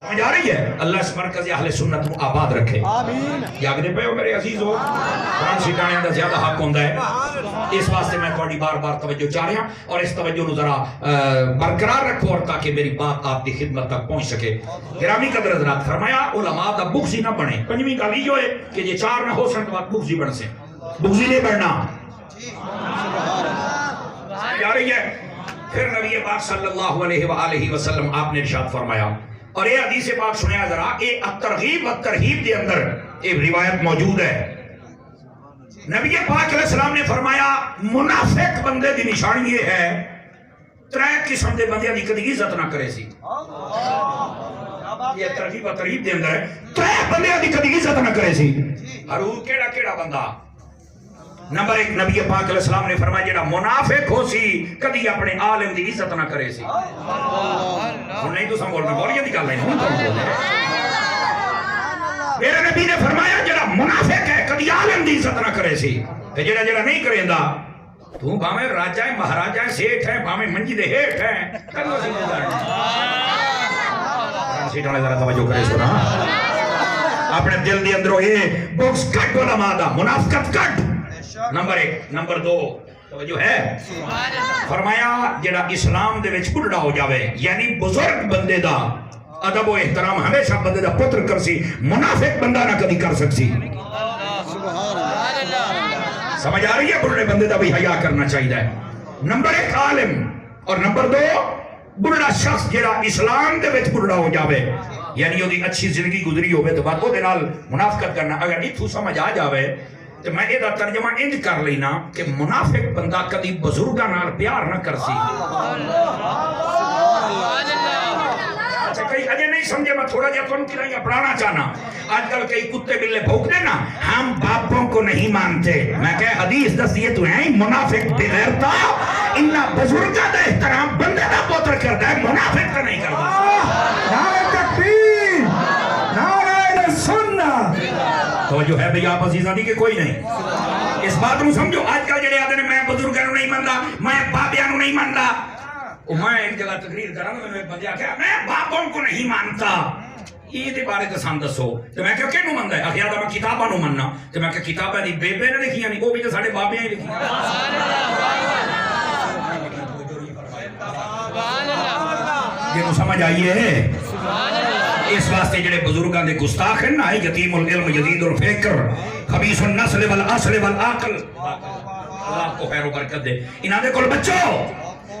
سمجھ آ رہی ہے؟ اللہ اس مرکز اہل سنت کو آباد رکھے آمین یاگدے پہ ہو میرے عزیز ہو قرآن سکھانے اندر زیادہ حق ہوندہ ہے اس واسطے میں تھوڑی بار بار توجہ چاہ رہا ہوں اور اس توجہ نو ذرا برقرار رکھو اور تاکہ میری بات آپ کی خدمت تک پہنچ سکے گرامی قدر حضرات فرمایا علماء دا بغضی نہ بنے پنجویں گل یہ ہے کہ یہ چار نہ ہو سکتے بعد بغضی بن سے بغضی نہیں بننا جا رہی ہے پھر نبی پاک صلی اللہ علیہ وآلہ وسلم آپ نے ارشاد فرمایا اور یہ حدیث پاک سنیا ذرا یہ ترغیب و ترہیب کے اندر ایک روایت موجود ہے نبی پاک علیہ السلام نے فرمایا منافق بندے دی نشانی یہ ہے ترے قسم دے بندے دی کدی عزت نہ کرے سی یہ ترغیب و ترہیب کے اندر ہے ترے بندے دی کدی عزت نہ کرے سی ہر کیڑا کیڑا بندہ نمبر ایک نبی پاک علیہ السلام نے فرمایا جڑا منافق ہو سی کدی اپنے عالم دی عزت نہ کرے سی نہیں تو سم بولنا بولیے دی گل نہیں میرے نبی نے فرمایا جڑا منافق ہے کدی عالم دی عزت نہ کرے سی تے جڑا جڑا نہیں کریندا تو بھاویں راجا ہے مہاراجا ہے سیٹھ ہے بھاویں منجی دے ہیٹھ ہے کرو سی سیٹھ والے ذرا توجہ کرے سنا اپنے دل دے اندروں یہ بغض کٹ علماء دا منافقت کٹ نمبر ایک نمبر دو توجہ ہے فرمایا جڑا اسلام دے وچ بڑھڑا ہو جاوے یعنی بزرگ بندے دا ادب و احترام ہمیشہ بندے دا پتر کر سی منافق بندہ نہ کدی کر سکسی سمجھ آ رہی ہے بڑھڑے بندے دا بھی حیا کرنا چاہیے نمبر ایک عالم اور نمبر دو بڑھڑا شخص جڑا اسلام دے وچ بڑھڑا ہو جاوے یعنی وہ اچھی زندگی گزری ہوئے تو بات وہ دے نال منافقت کرنا اگر اتھو سمجھ آ جاوے تو میں یہ ترجمہ انج کر لینا کہ منافق بندہ کدی بزرگاں نال پیار نہ کر سی اچھا کئی اجے نہیں سمجھے میں تھوڑا جا تم کی پڑھانا چاہنا آج کل کئی کتے بلے بھوکتے نا ہم باپوں کو نہیں مانتے میں کہے حدیث دسیے تو ہیں منافق بغیرتا انہا بزرگاں دا احترام بندے دا پوتر کرتا ہے منافق کا نہیں کرتا نعرہ تکبیر نعرہ سنت تو جو ہے بھئی آپ عزیزہ دی کہ کوئی نہیں اس بات نو سمجھو آج کل جڑے آدھے میں بزرگانو نہیں ماندا میں بابیانو نہیں ماندا میں ایک جگہ تقریر کراں میں بندیا کہا میں باپوں کو نہیں مانتا یہ دے بارے تے سان دسو تے میں کہا کینو ماندا ہے اخیا دا میں کتاباں نو مننا تے میں کہا کتاباں دی بے بے نے لکھیاں نہیں وہ بھی تے ساڈے بابیاں ہی لکھیاں یہ تو سمجھ آئیے اس واسطے جڑے بزرگاں دے گستاخ ہیں نا یتیم العلم جدید الفکر خبیث النسل والعصل والعقل اللہ کو خیر و برکت دے انہاں دے کول بچو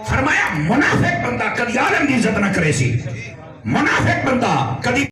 فرمایا منافق بندہ کدی عالم دی عزت نہ کرے سی منافق بندہ کدی